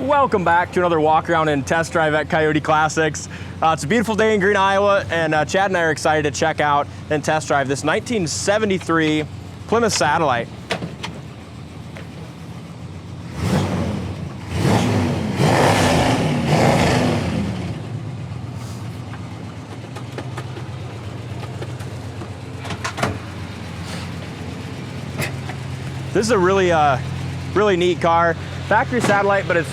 Welcome back to another walk around and test drive at Coyote Classics. It's a beautiful day in Green, Iowa, and Chad and I are excited to check out and test drive this 1973 Plymouth Satellite. This is a really neat car. Factory Satellite, but it's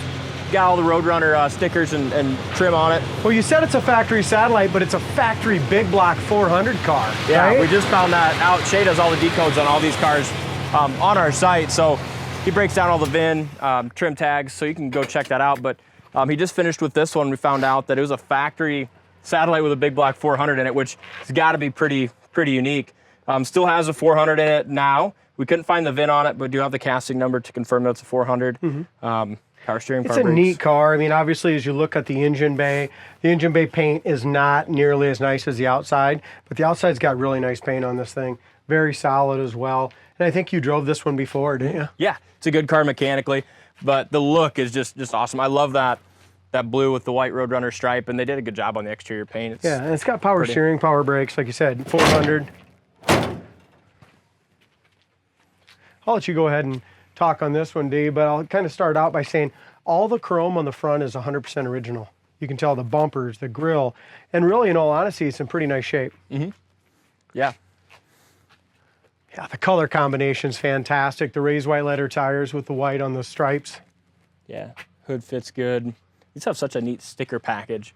got all the Roadrunner stickers and trim on it. Well, you said it's a factory Satellite, but it's a factory big block 400 car. Yeah, right? We just found that out. Shay does all the decodes on all these cars on our site, so he breaks down all the VIN trim tags, so you can go check that out. But he just finished with this one. We found out that it was a factory Satellite with a big block 400 in it, which has got to be pretty unique. Still has a 400 in it now. We couldn't find the VIN on it, but we do have the casting number to confirm that it's a 400. Power steering, It's power a brakes. neat car. I mean, obviously, as you look at the engine bay paint is not nearly as nice as the outside, but the outside's got really nice paint on this thing. Very solid as well. And I think you drove this one before, didn't you? Yeah, it's a good car mechanically, but the look is just awesome. I love that blue with the white Roadrunner stripe, and they did a good job on the exterior paint. Yeah, and it's got power steering, power brakes, like you said, 400. I'll let you go ahead and talk on this one, Dave, but I'll kind of start out by saying all the chrome on the front is 100% original. You can tell the bumpers, the grille, and really, in all honesty, it's in pretty nice shape. Yeah. Yeah, the color combination's fantastic. The raised white letter tires with the white on the stripes. Yeah, hood fits good. These have such a neat sticker package.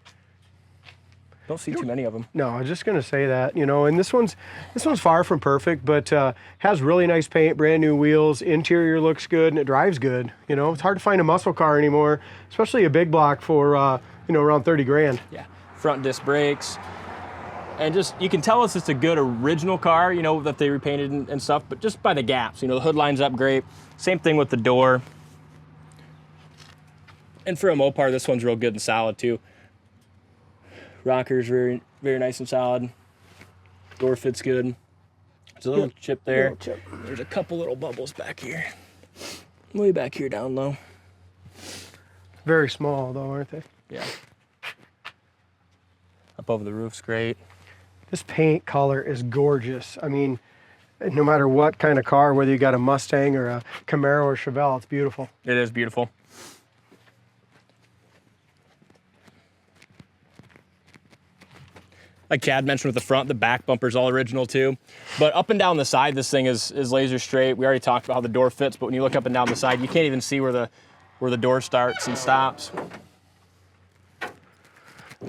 Don't see too many of them. No, I was just going to say that, you know, and this one's far from perfect, but has really nice paint, brand new wheels, interior looks good, and it drives good. You know, it's hard to find a muscle car anymore, especially a big block for, you know, around 30 grand. Yeah, front disc brakes. And just, you can tell it's just a good original car, you know, that they repainted and stuff, but just by the gaps, you know, the hood lines up great. Same thing with the door. And for a Mopar, this one's real good and solid too. Rocker's very nice and solid. Door fits good. There's a little chip there. Little chip. There's a couple little bubbles back here. Way back here down low. Very small, though, aren't they? Yeah. Up over the roof's great. This paint color is gorgeous. I mean, no matter what kind of car, whether you got a Mustang or a Camaro or Chevelle, it's beautiful. It is beautiful. Like Chad mentioned with the front, the back bumper's all original too. But up and down the side, this thing is laser straight. We already talked about how the door fits, but when you look up and down the side, you can't even see where the door starts and stops.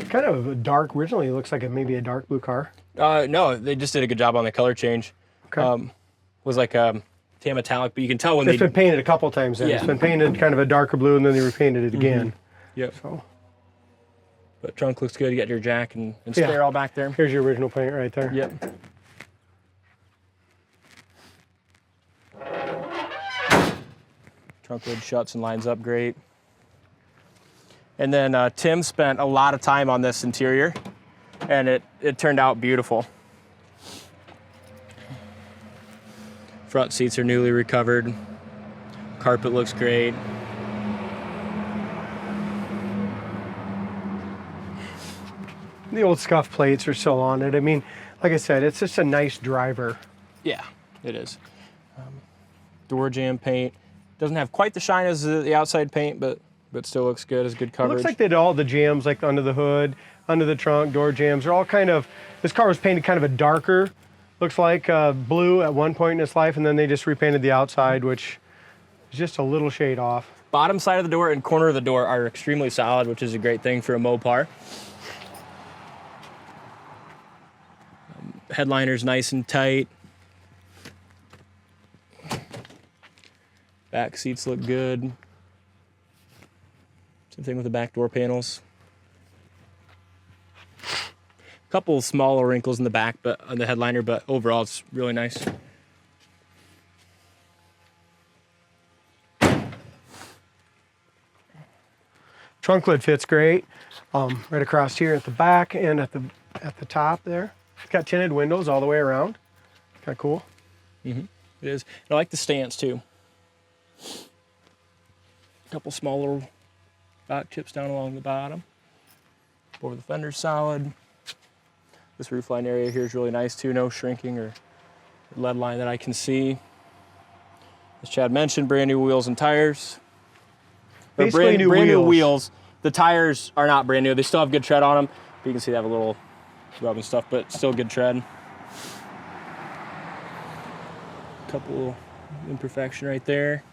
Kind of a dark, originally it looks like maybe a dark blue car. No, they just did a good job on the color change. Okay. Was like tan metallic, but you can tell when It's been painted a couple times then. Yeah. It's been painted kind of a darker blue and then they repainted it again. Yep. So But trunk looks good. You got your jack and spare all back there. here's your original paint right there. Yep. Trunk lid shuts and lines up great. And then Tim spent a lot of time on this interior, and it turned out beautiful. Front seats are newly recovered. Carpet looks great. The old scuff plates are still on it. I mean, like I said, it's just a nice driver. Yeah, it is. Door jamb paint. Doesn't have quite the shine as the outside paint, but still looks good. Has good It coverage. looks like they did all the jams, like under the hood, under the trunk, door jams. They're all kind of, this car was painted kind of a darker, looks like blue at one point in its life, and then they just repainted the outside, which is just a little shade off. Bottom side of the door and corner of the door are extremely solid, which is a great thing for a Mopar. Headliner's nice and tight. Back seats look good. Same thing with the back door panels. A couple of smaller wrinkles in the back, but on the headliner, but overall it's really nice. Trunk lid fits great, right across here at the back and at the top there. It's got tinted windows all the way around. Kind of cool. Mm-hmm. It is. And I like the stance too. A couple small little Stock chips down along the bottom. Over the fender's solid. This roofline area here is really nice too. No shrinking or lead line that I can see. As Chad mentioned, brand new wheels and tires. Basically brand new wheels. The tires are not brand new. They still have good tread on them. But you can see they have a little rub and stuff, but still good tread. Couple imperfection right there.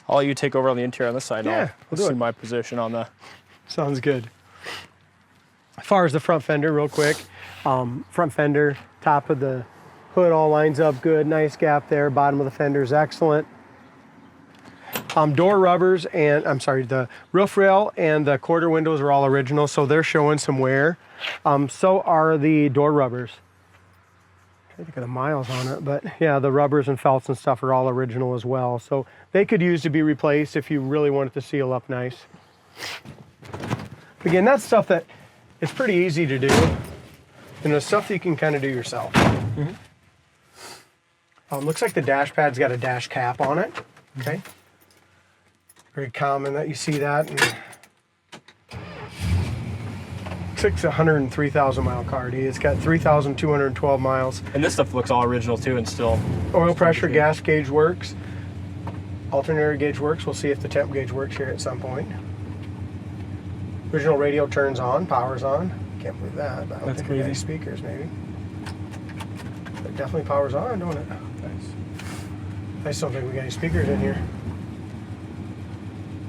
I'll let you take over on the interior on this side. Yeah, I'll assume my position on the... Sounds good. As far as the front fender, real quick, front fender, top of the hood all lines up good, nice gap there. Bottom of the fender is excellent. Door rubbers and, the roof rail and the quarter windows are all original, so they're showing some wear. So are the door rubbers. I think of the miles on it, but yeah, the rubbers and felts and stuff are all original as well. So they could use to be replaced if you really wanted to seal up nice. Again, that's stuff that it's pretty easy to do. And it's stuff that you can kind of do yourself. Looks like the dash pad's got a dash cap on it. Okay. Very common that you see that. And it's a 103,000 mile car. It's got 3,212 miles. And this stuff looks all original too and still... Oil pressure, gas gauge works. Alternator gauge works. We'll see if the temp gauge works here at some point. Original radio turns on, power's on. Can't believe that. But I don't think we got any speakers, maybe. But definitely power's on, don't it? Nice. I just don't think we got any speakers in here.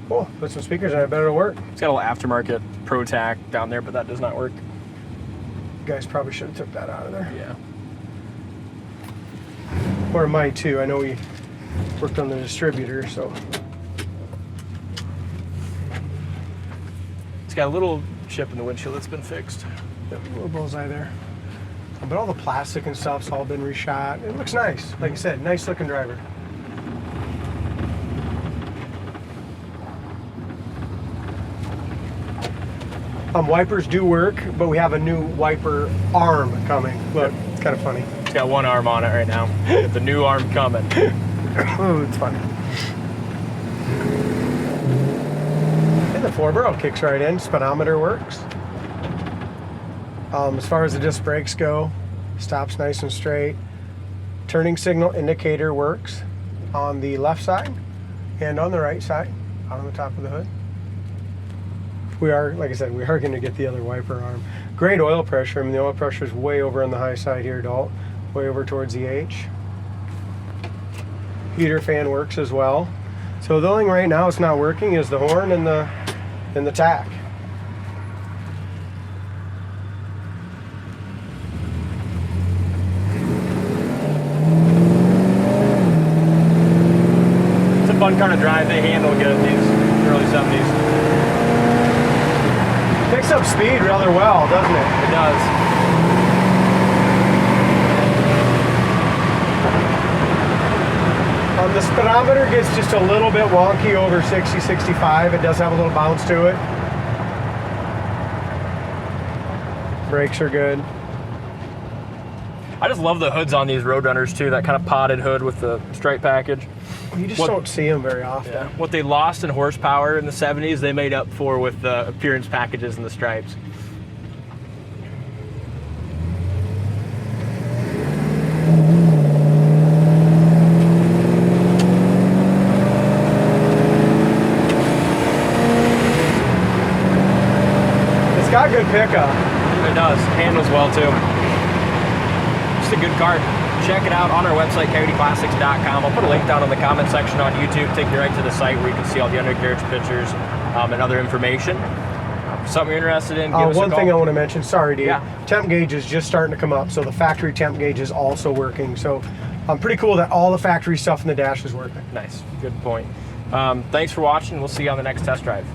Cool. Put some speakers in it. I bet it'll work. It's got a little aftermarket Pro Tack down there, but that does not work. You guys probably should have took that out of there. Yeah. Or it might too. I know we worked on the distributor, so. It's got a little chip in the windshield that's been fixed. Yep, a little bullseye there. But all the plastic and stuff's all been reshot. It looks nice. Like I said, nice looking driver. Wipers do work, but we have a new wiper arm coming. Look, it's kind of funny. It's got one arm on it right now. The new arm coming. Oh, it's funny. And the 4-barrel kicks right in. Speedometer works. As far as the disc brakes go, stops nice and straight. Turning signal indicator works on the left side and on the right side, out on the top of the hood. We are, like I said, we are going to get the other wiper arm. Great oil pressure. I mean, the oil pressure is way over on the high side here, Dalt. Way over towards the H. Heater fan works as well. So the only thing right now it's not working is the horn and the tack. It's a fun car to drive. They handle good these early 70s. Picks up speed rather well, doesn't it? It does. The speedometer gets just a little bit wonky over 60, 65. It does have a little bounce to it. Brakes are good. I just love the hoods on these Roadrunners too, that kind of potted hood with the stripe package. You just don't see them very often. Yeah. What they lost in horsepower in the 70s, they made up for with the appearance packages and the stripes. It's got good pickup. It does. Handles well too. Just a good car. Check it out on our website, coyoteclassics.com. I'll put a link down in the comment section on YouTube. Take you right to the site where you can see all the undercarriage pictures and other information. Something you're interested in, give us a call. One thing I want to mention, sorry, Dave. Yeah. Temp gauge is just starting to come up, so the factory temp gauge is also working. So pretty cool that all the factory stuff in the dash is working. Nice. Good point. Thanks for watching. We'll see you on the next test drive.